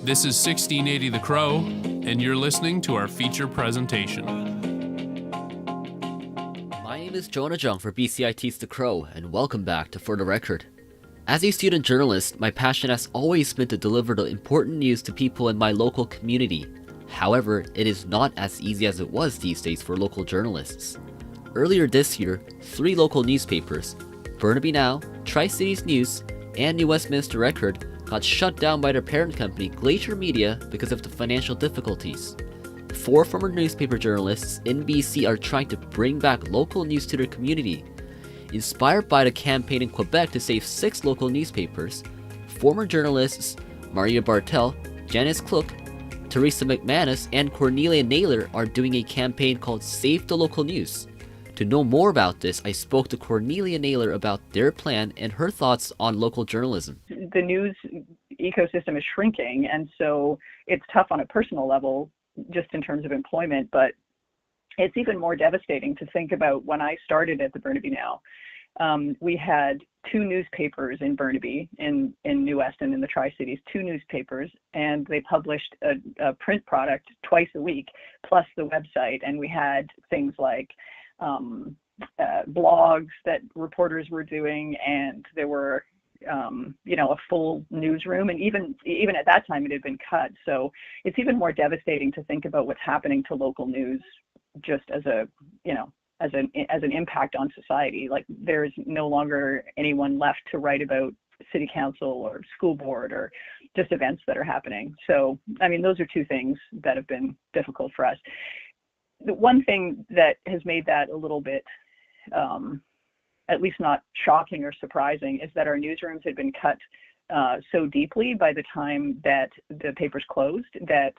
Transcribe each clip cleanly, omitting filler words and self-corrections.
This is 1680 The Crow, and you're listening to our feature presentation. My name is Jonah Jung for BCIT's The Crow, and welcome back to For the Record. As a student journalist, my passion has always been to deliver the important news to people in my local community. However, it is not as easy as it was these days for local journalists. Earlier this year, 3 local newspapers, Burnaby Now, Tri-Cities News, and New Westminster Record, got shut down by their parent company, Glacier Media, because of the financial difficulties. 4 former newspaper journalists in BC are trying to bring back local news to their community. Inspired by the campaign in Quebec to save 6 local newspapers, former journalists Maria Bartel, Janice Klook, Teresa McManus, and Cornelia Naylor are doing a campaign called Save the Local News. To know more about this, I spoke to Cornelia Naylor about their plan and her thoughts on local journalism. The news ecosystem is shrinking, and so it's tough on a personal level, just in terms of employment, but it's even more devastating to think about when I started at the Burnaby Now. We had 2 newspapers in Burnaby, in New Weston, in the Tri-Cities, 2 newspapers, and they published a print product twice a week, plus the website, and we had things like blogs that reporters were doing, and there were a full newsroom, and even at that time it had been cut. So it's even more devastating to think about what's happening to local news just as an impact on society. Like, there's no longer anyone left to write about city council or school board or just events that are happening. So I mean, those are 2 things that have been difficult for us. The one thing that has made that a little bit, at least not shocking or surprising, is that our newsrooms had been cut so deeply by the time that the papers closed that,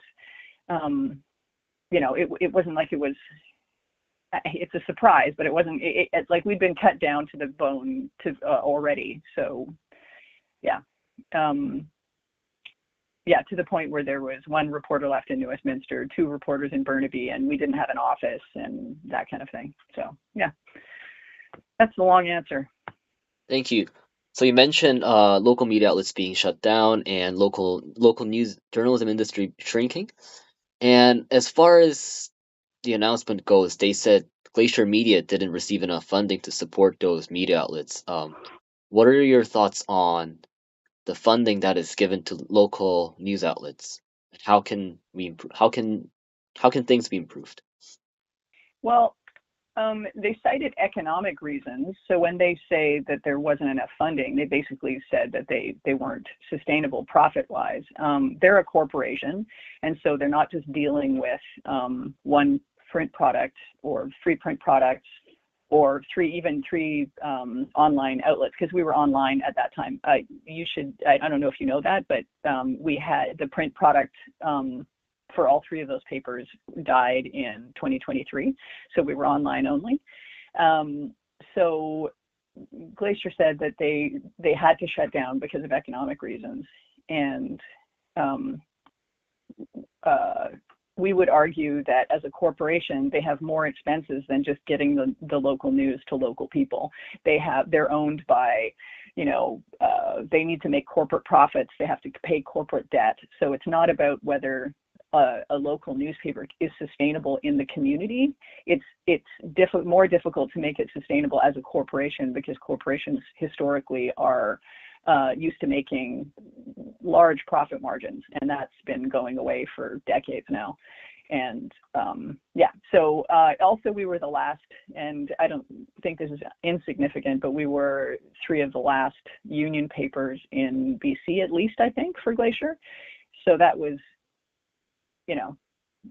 it wasn't like it was, it's a surprise, but it wasn't, it's like we'd been cut down to the bone already. So, yeah. To the point where there was 1 reporter left in New Westminster, 2 reporters in Burnaby, and we didn't have an office and that kind of thing. So, yeah, that's the long answer. Thank you. So you mentioned local media outlets being shut down and local news journalism industry shrinking. And as far as the announcement goes, they said Glacier Media didn't receive enough funding to support those media outlets. What are your thoughts on the funding that is given to local news outlets? How can things be improved? Well, they cited economic reasons. So when they say that there wasn't enough funding, they basically said that they weren't sustainable profit-wise. They're a corporation, and so they're not just dealing with 1 print product or 3 print products or 3 online outlets, because we were online at that time. I don't know if you know that, but we had the print product for all 3 of those papers died in 2023. So we were online only. So Glacier said that they had to shut down because of economic reasons. And we would argue that as a corporation, they have more expenses than just getting the local news to local people. They're owned by, they need to make corporate profits. They have to pay corporate debt. So it's not about whether a local newspaper is sustainable in the community. It's more difficult to make it sustainable as a corporation, because corporations historically are used to making large profit margins, and that's been going away for decades now. And so also we were the last, and I don't think this is insignificant, but we were 3 of the last union papers in BC, at least, I think, for Glacier. So that was,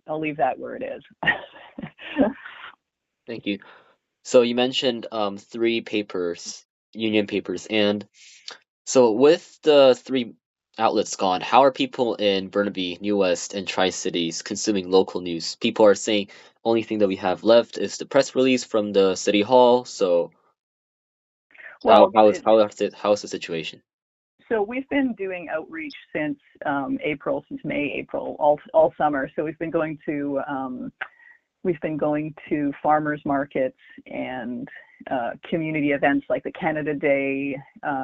I'll leave that where it is. Thank you. So you mentioned 3 papers, union papers, and so with the 3 outlets gone, how are people in Burnaby, New West, and Tri-Cities consuming local news? People are saying only thing that we have left is the press release from the city hall. So how is the situation? So we've been doing outreach since May, April, all summer. So we've been going to We've been going to farmers markets and community events like the Canada Day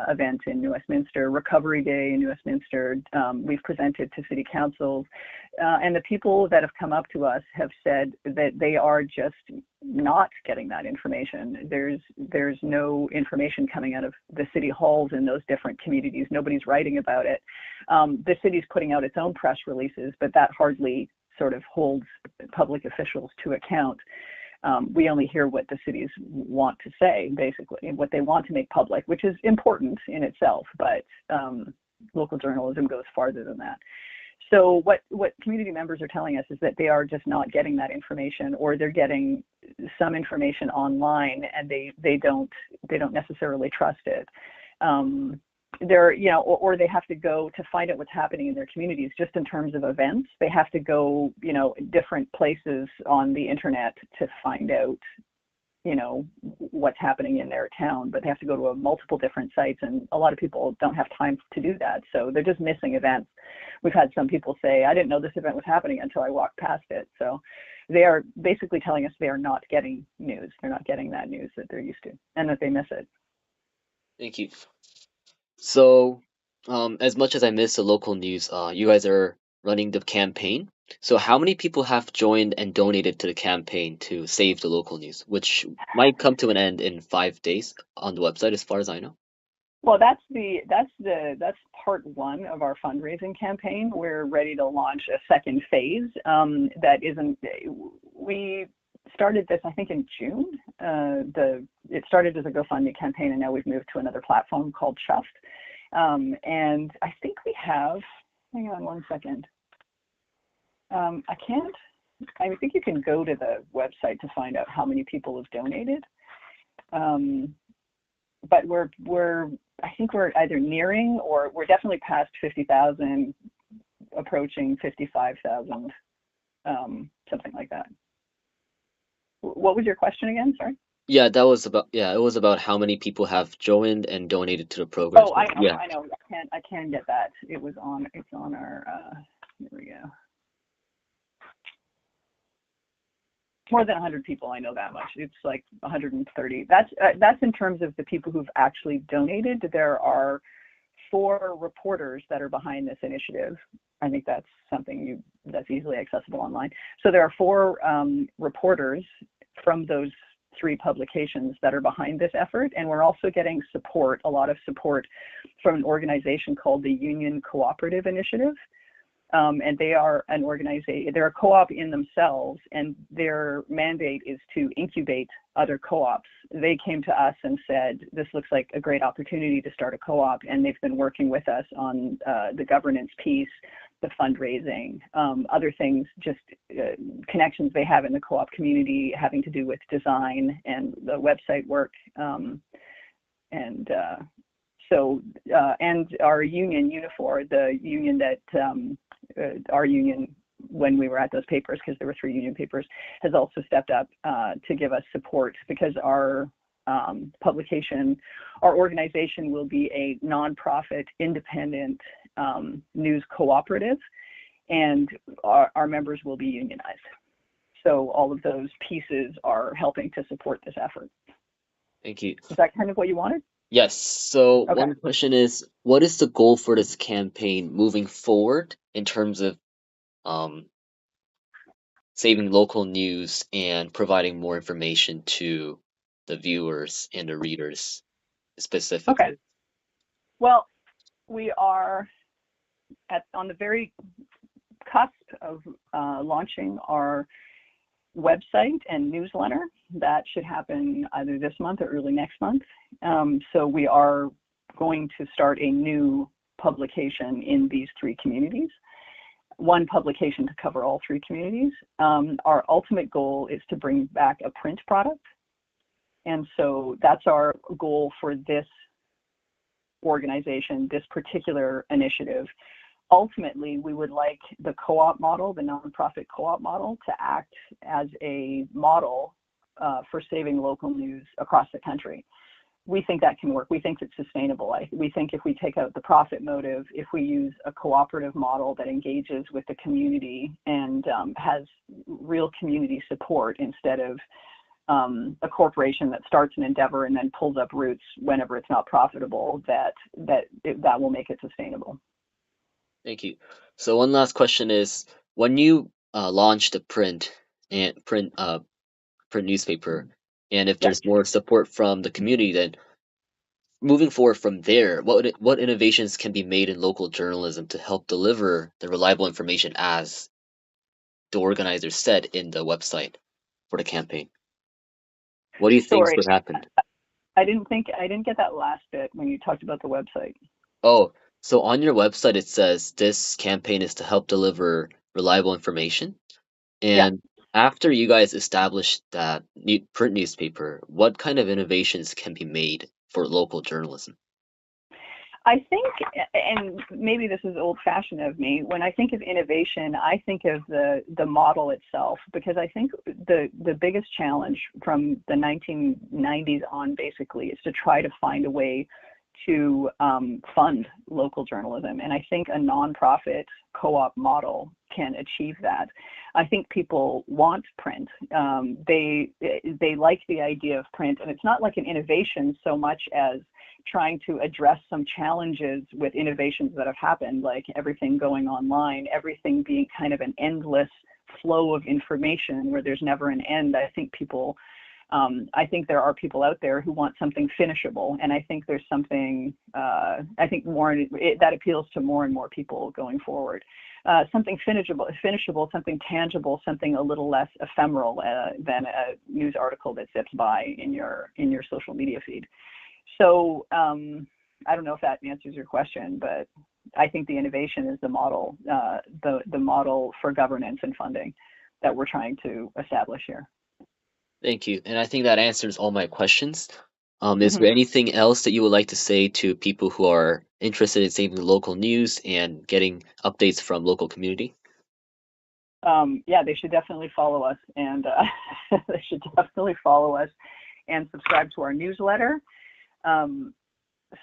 event in New Westminster, Recovery Day in New Westminster. We've presented to city councils, and the people that have come up to us have said that they are just not getting that information. There's no information coming out of the city halls in those different communities. Nobody's writing about it. The city's putting out its own press releases, but that hardly sort of holds public officials to account. We only hear what the cities want to say, basically, and what they want to make public, which is important in itself, but local journalism goes farther than that. So what community members are telling us is that they are just not getting that information, or they're getting some information online and they don't necessarily trust it. Or they have to go to find out what's happening in their communities. Just in terms of events, they have to go, different places on the internet to find out, what's happening in their town, but they have to go to multiple different sites, and a lot of people don't have time to do that, so they're just missing events. We've had some people say, I didn't know this event was happening until I walked past it. So they are basically telling us they are not getting news. They're not getting that news that they're used to, and that they miss it. Thank you. So, as much as I miss the local news, you guys are running the campaign. So how many people have joined and donated to the campaign to save the local news, which might come to an end in 5 days on the website, as far as I know? Well, that's part one of our fundraising campaign. We're ready to launch a second phase. We started this, I think, in June. It started as a GoFundMe campaign, and now we've moved to another platform called Chuffed. And I think we have, hang on one second. I think you can go to the website to find out how many people have donated. But I think we're either nearing, or we're definitely past 50,000, approaching 55,000, something like that. What was your question again? Sorry. Yeah, it was about how many people have joined and donated to the program. Oh, I know. Yeah. I know. I can get that. It's on our. Here we go. More than 100 people. I know that much. It's like 130. That's in terms of the people who've actually donated. There are 4 reporters that are behind this initiative. I think that's something that's easily accessible online. So there are 4 reporters from those 3 publications that are behind this effort, and we're also getting a lot of support from an organization called the Union Cooperative Initiative. And they are an organization, they're a co-op in themselves, and their mandate is to incubate other co-ops. They came to us and said, this looks like a great opportunity to start a co-op, and they've been working with us on the governance piece, the fundraising, other things, just connections they have in the co-op community having to do with design and the website work. And our union, Unifor, the union that our union, when we were at those papers, because there were 3 union papers, has also stepped up to give us support, because our publication, our organization will be a nonprofit, independent news cooperative, and our members will be unionized. So all of those pieces are helping to support this effort. Thank you. Is that kind of what you wanted? Yes. So Okay. one question is, what is the goal for this campaign moving forward in terms of saving local news and providing more information to the viewers and the readers specifically? Okay. Well, we are on the very cusp of launching our website and newsletter. That should happen either this month or early next month. So we are going to start a new publication in these 3 communities, one publication to cover all 3 communities. Our ultimate goal is to bring back a print product. And so that's our goal for this organization, this particular initiative. Ultimately, we would like the co-op model, the nonprofit co-op model, to act as a model for saving local news across the country. we think that can work. We think it's sustainable. We think if we take out the profit motive, if we use a cooperative model that engages with the community and has real community support instead of a corporation that starts an endeavor and then pulls up roots whenever it's not profitable, that will make it sustainable. Thank you. So one last question is, when you launch the print newspaper, and if there's more support from the community, then moving forward from there, what innovations can be made in local journalism to help deliver the reliable information as the organizers said in the website for the campaign? What do you think would happen? I didn't get that last bit when you talked about the website. Oh, so on your website it says this campaign is to help deliver reliable information. And after you guys established that print newspaper, what kind of innovations can be made for local journalism? I think, and maybe this is old-fashioned of me, when I think of innovation, I think of the model itself, because I think the biggest challenge from the 1990s on basically is to try to find a way to fund local journalism. And I think a nonprofit co-op model can achieve that. I think people want print. They like the idea of print, and it's not like an innovation so much as trying to address some challenges with innovations that have happened, like everything going online, everything being kind of an endless flow of information where there's never an end. I think there are people out there who want something finishable, and I think there's something, that appeals to more and more people going forward. Something finishable, something tangible, something a little less ephemeral than a news article that zips by in your social media feed. So I don't know if that answers your question, but I think the innovation is the model, the model for governance and funding that we're trying to establish here. Thank you. And I think that answers all my questions. Is there anything else that you would like to say to people who are interested in saving the local news and getting updates from local community? They should definitely follow us, and subscribe to our newsletter,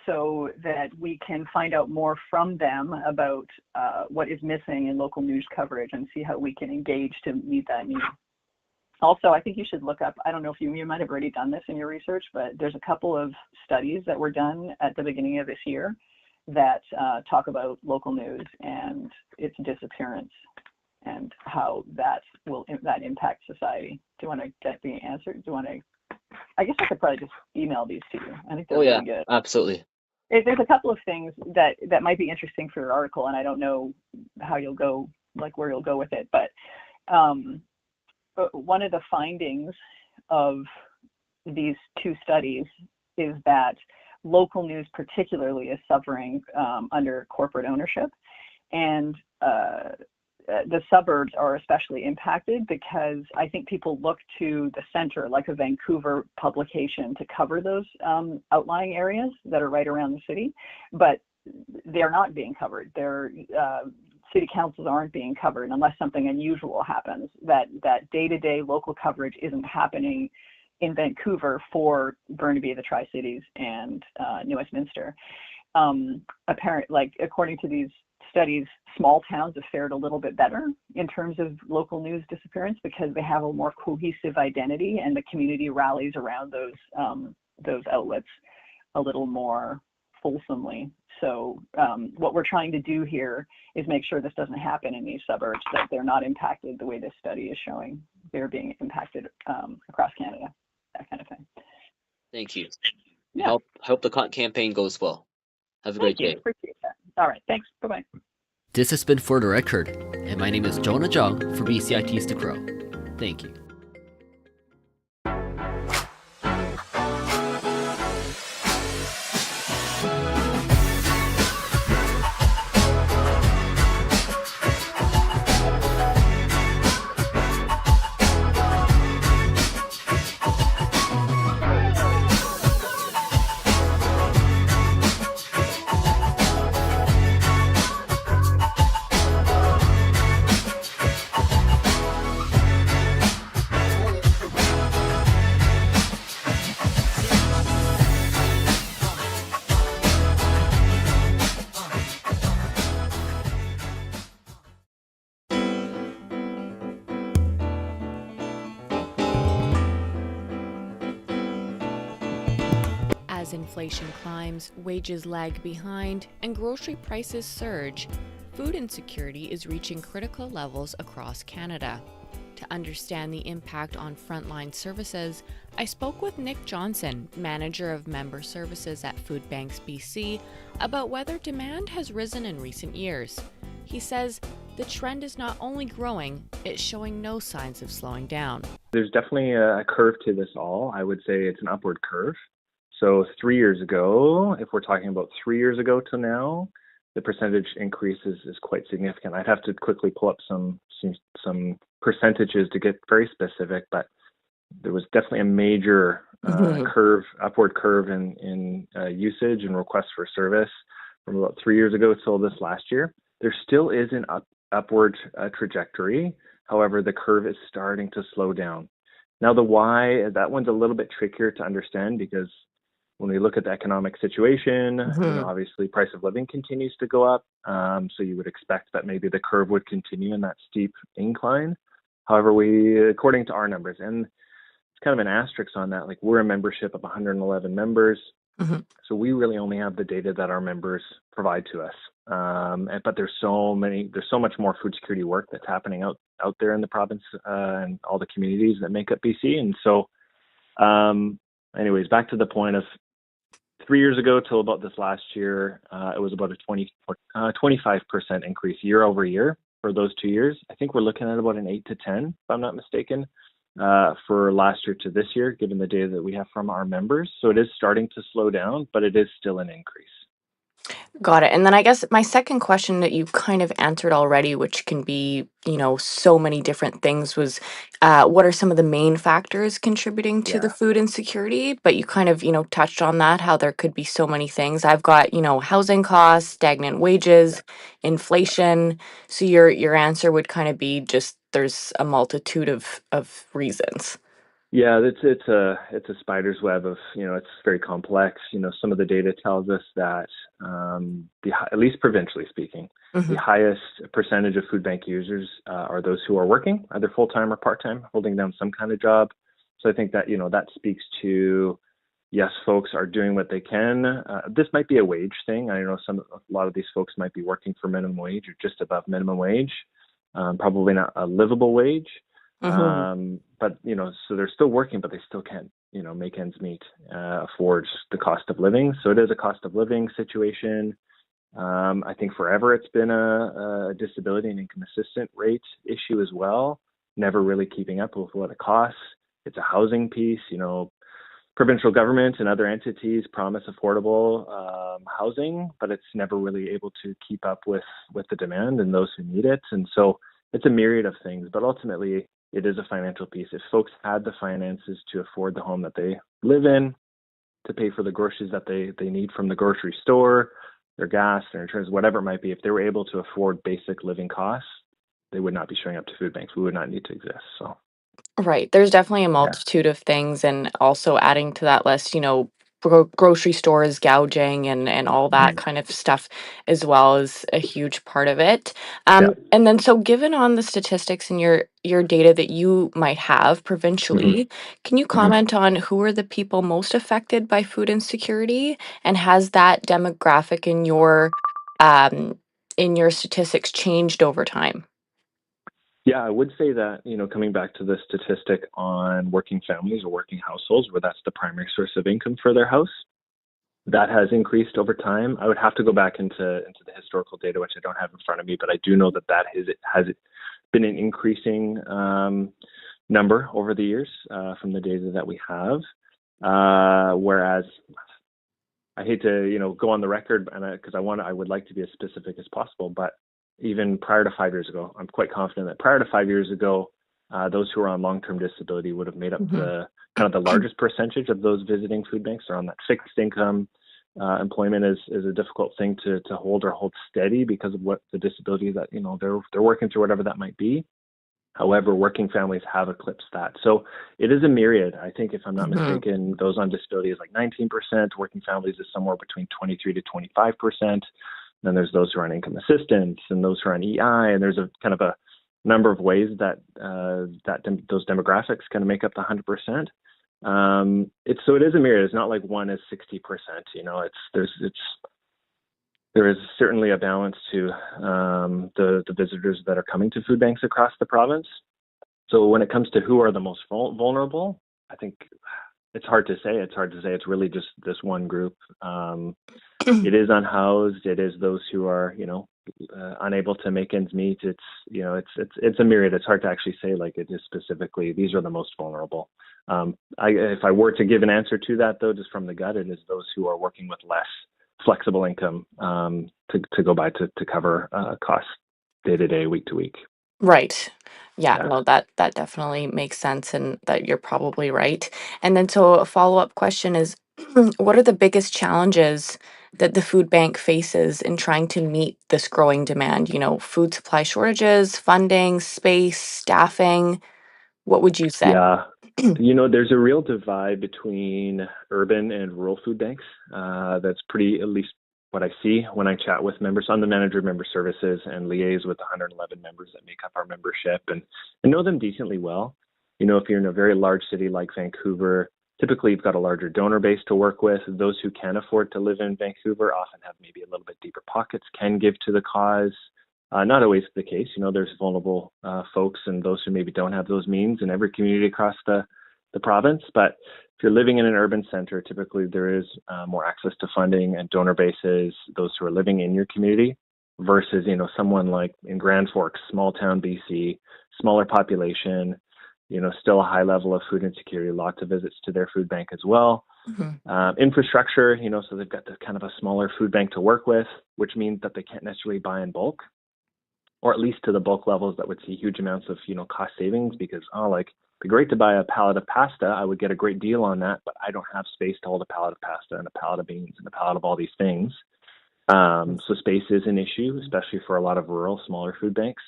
so that we can find out more from them about what is missing in local news coverage and see how we can engage to meet that need. Also, I think you should look up, I don't know if you might have already done this in your research, but there's a couple of studies that were done at the beginning of this year that talk about local news and its disappearance and how that impacts society. Do you want to get the answer? I guess I could probably just email these to you. I think they're really good. Absolutely. There's a couple of things that might be interesting for your article, and I don't know how you'll go, like where you'll go with it, but one of the findings of these two studies is that local news particularly is suffering under corporate ownership, and the suburbs are especially impacted because I think people look to the center, like a Vancouver publication, to cover those outlying areas that are right around the city, but they're not being covered. City councils aren't being covered unless something unusual happens. That day-to-day local coverage isn't happening in Vancouver for Burnaby, the Tri-Cities, and New Westminster. According to these studies, small towns have fared a little bit better in terms of local news disappearance because they have a more cohesive identity and the community rallies around those outlets a little more fulsomely. So what we're trying to do here is make sure this doesn't happen in these suburbs, that they're not impacted the way this study is showing they're being impacted across Canada, that kind of thing. Thank you. Yeah. Hope the campaign goes well. Have a great day. Appreciate that. All right. Thanks. Bye-bye. This has been For the Record, and my name is Jonah Jung for BCIT's The Crow. Thank you. As inflation climbs, wages lag behind, and grocery prices surge, food insecurity is reaching critical levels across Canada. To understand the impact on frontline services, I spoke with Nick Johnson, Manager of Member Services at Food Banks BC, about whether demand has risen in recent years. He says the trend is not only growing, it's showing no signs of slowing down. There's definitely a curve to this all. I would say it's an upward curve. So 3 years ago, if we're talking about 3 years ago to now, the percentage increase is quite significant. I'd have to quickly pull up some percentages to get very specific, but there was definitely a major upward curve in usage and requests for service from about 3 years ago till this last year. There still is an upward trajectory. However, the curve is starting to slow down. Now, the why, that one's a little bit trickier to understand because when we look at the economic situation, obviously price of living continues to go up. So you would expect that maybe the curve would continue in that steep incline. However, according to our numbers, and it's kind of an asterisk on that, like we're a membership of 111 members. So we really only have the data that our members provide to us. But there's so much more food security work that's happening out there in the province and all the communities that make up BC. And so anyways, back to the point of 3 years ago till about this last year, it was about a 25% increase year over year for those 2 years. I think we're looking at about an 8 to 10, if I'm not mistaken, for last year to this year, given the data that we have from our members. So it is starting to slow down, but it is still an increase. Got it. And then I guess my second question that you kind of answered already, which can be, so many different things, was what are some of the main factors contributing to the food insecurity? But you kind of, touched on that, how there could be so many things. I've got, housing costs, stagnant wages, inflation. So your answer would kind of be just there's a multitude of reasons. Yeah, it's a spider's web of, it's very complex. Some of the data tells us that at least provincially speaking, the highest percentage of food bank users are those who are working, either full-time or part-time, holding down some kind of job. So I think that, that speaks to, yes, folks are doing what they can. This might be a wage thing. I know a lot of these folks might be working for minimum wage or just above minimum wage, probably not a livable wage. But, so they're still working, but they still can't, make ends meet, afford the cost of living. So it is a cost of living situation. I think forever it's been a disability and income assistant rate issue as well, never really keeping up with what it costs. It's a housing piece, provincial government and other entities promise affordable housing, but it's never really able to keep up with the demand and those who need it. And so it's a myriad of things, but ultimately, it is a financial piece. If folks had the finances to afford the home that they live in, to pay for the groceries that they need from the grocery store, their gas, their insurance, whatever it might be, if they were able to afford basic living costs, they would not be showing up to food banks. We would not need to exist. So, Right. There's definitely a multitude of things, and also adding to that list, grocery stores gouging and all that kind of stuff as well is a huge part of it. And then, so given on the statistics and your data that you might have provincially, can you comment on who are the people most affected by food insecurity, and has that demographic in your statistics changed over time? Yeah, I would say that, coming back to the statistic on working families or working households, where that's the primary source of income for their house, that has increased over time. I would have to go back into the historical data, which I don't have in front of me, but I do know that has been an increasing number over the years from the data that we have. Whereas I hate to, go on the record, and because I would like to be as specific as possible, but even prior to 5 years ago, I'm quite confident that prior to 5 years ago, those who are on long-term disability would have made up the kind of the largest percentage of those visiting food banks. They're on that fixed income. Employment is a difficult thing to hold or hold steady because of what the disability that, they're working through, whatever that might be. However, working families have eclipsed that. So it is a myriad. I think, if I'm not mistaken, those on disability is like 19%. Working families is somewhere between 23 to 25%. Then there's those who are on income assistance and those who are on EI. And there's a kind of a number of ways that those demographics kind of make up the 100%. It is a myriad. It's not like one is 60%. There is certainly a balance to the visitors that are coming to food banks across the province. So when it comes to who are the most vulnerable, I think it's hard to say. It's really just this one group. It is unhoused. It is those who are, unable to make ends meet. It's a myriad. It's hard to actually say like it is specifically. These are the most vulnerable. If I were to give an answer to that, though, just from the gut, it is those who are working with less flexible income to go by to cover costs day to day, week to week. Right. Yeah, Yeah. no, that definitely makes sense, and that you're probably right. And then so a follow-up question is what are the biggest challenges that the food bank faces in trying to meet this growing demand? Food supply shortages, funding, space, staffing. What would you say? Yeah. There's a real divide between urban and rural food banks. That's pretty, at least what I see when I chat with members. I'm the manager of member services and liaise with 111 members that make up our membership and know them decently well. If you're in a very large city like Vancouver, typically you've got a larger donor base to work with. Those who can afford to live in Vancouver often have maybe a little bit deeper pockets, can give to the cause. Not always the case. There's vulnerable folks and those who maybe don't have those means in every community across the province. But if you're living in an urban center, typically there is more access to funding and donor bases, those who are living in your community, versus, someone like in Grand Forks, small town BC, smaller population, still a high level of food insecurity, lots of visits to their food bank as well. Infrastructure, so they've got kind of a smaller food bank to work with, which means that they can't necessarily buy in bulk, or at least to the bulk levels that would see huge amounts of, cost savings, because, it'd be great to buy a pallet of pasta. I would get a great deal on that, but I don't have space to hold a pallet of pasta and a pallet of beans and a pallet of all these things. So space is an issue, especially for a lot of rural, smaller food banks.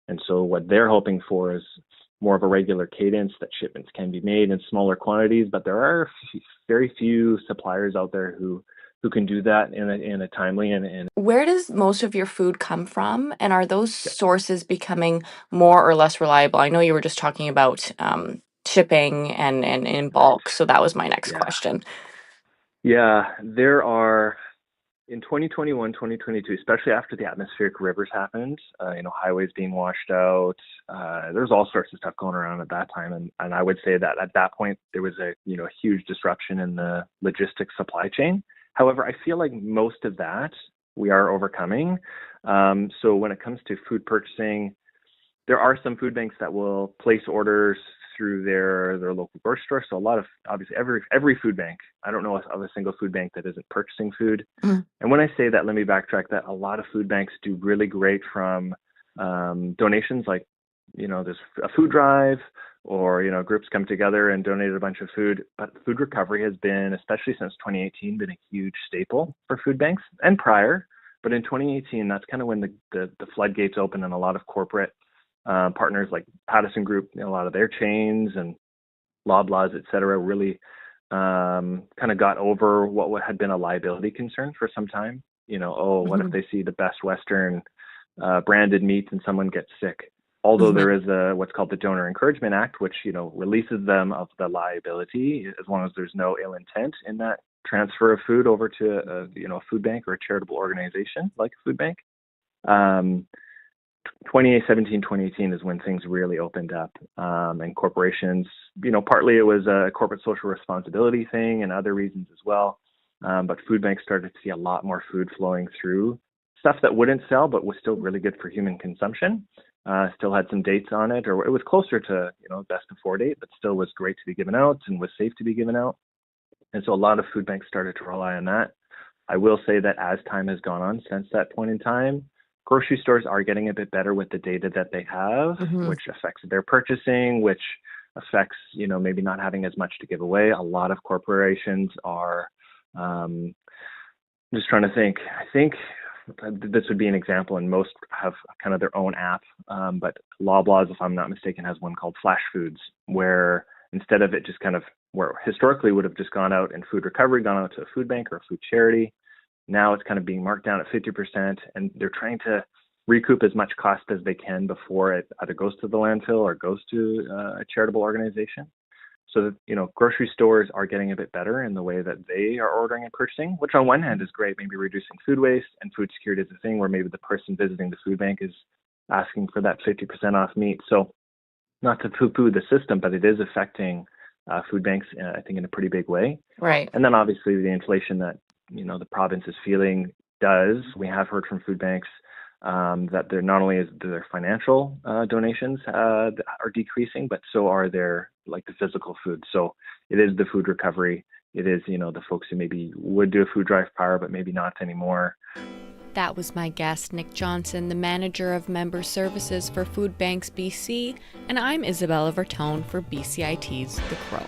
And so what they're hoping for is more of a regular cadence, that shipments can be made in smaller quantities, but there are very few suppliers out there who can do that in a timely and Where does most of your food come from? And are those sources becoming more or less reliable? I know you were just talking about shipping and in bulk, so that was my next yeah. question. Yeah, there are, in 2021, 2022, especially after the atmospheric rivers happened, highways being washed out, there's all sorts of stuff going around at that time. And I would say that at that point, there was a huge disruption in the logistics supply chain. However, I feel like most of that we are overcoming. So when it comes to food purchasing, there are some food banks that will place orders through their local grocery store. So a lot of, obviously, every food bank, I don't know of a single food bank that isn't purchasing food. And when I say that, let me backtrack that. A lot of food banks do really great from donations, like, there's a food drive, or, groups come together and donate a bunch of food. But food recovery has been, especially since 2018, been a huge staple for food banks, and prior. But in 2018, that's kind of when the floodgates opened, and a lot of corporate partners like Pattison Group, a lot of their chains and Loblaws, et cetera, really kind of got over what had been a liability concern for some time. What if they see the Best Western branded meats and someone gets sick? Although there is what's called the Donor Encouragement Act, which, releases them of the liability as long as there's no ill intent in that transfer of food over to a food bank or a charitable organization like a food bank. 2017, 2018 is when things really opened up, and corporations, partly it was a corporate social responsibility thing and other reasons as well. But food banks started to see a lot more food flowing through, stuff that wouldn't sell, but was still really good for human consumption. Still had some dates on it, or it was closer to, best before date, but still was great to be given out and was safe to be given out. And so a lot of food banks started to rely on that. I will say that as time has gone on since that point in time, grocery stores are getting a bit better with the data that they have, which affects their purchasing, which affects, maybe not having as much to give away. A lot of corporations are, I'm just trying to think, I think this would be an example, and most have kind of their own app, but Loblaws, if I'm not mistaken, has one called Flash Foods, where instead of it just kind of, where historically would have just gone out in food recovery, gone out to a food bank or a food charity, now it's kind of being marked down at 50%, and they're trying to recoup as much cost as they can before it either goes to the landfill or goes to a charitable organization. So that, grocery stores are getting a bit better in the way that they are ordering and purchasing, which on one hand is great, maybe reducing food waste, and food security is a thing where maybe the person visiting the food bank is asking for that 50% off meat. So not to poo-poo the system, but it is affecting food banks, I think, in a pretty big way. Right. And then obviously the inflation that, the province is feeling we have heard from food banks that they're not only is their financial donations are decreasing, but so are their the physical food. So it is the food recovery. It is, the folks who maybe would do a food drive prior, but maybe not anymore. That was my guest, Nick Johnson, the Manager of Member Services for Food Banks BC, and I'm Isabella Vertone for BCIT's The Crow.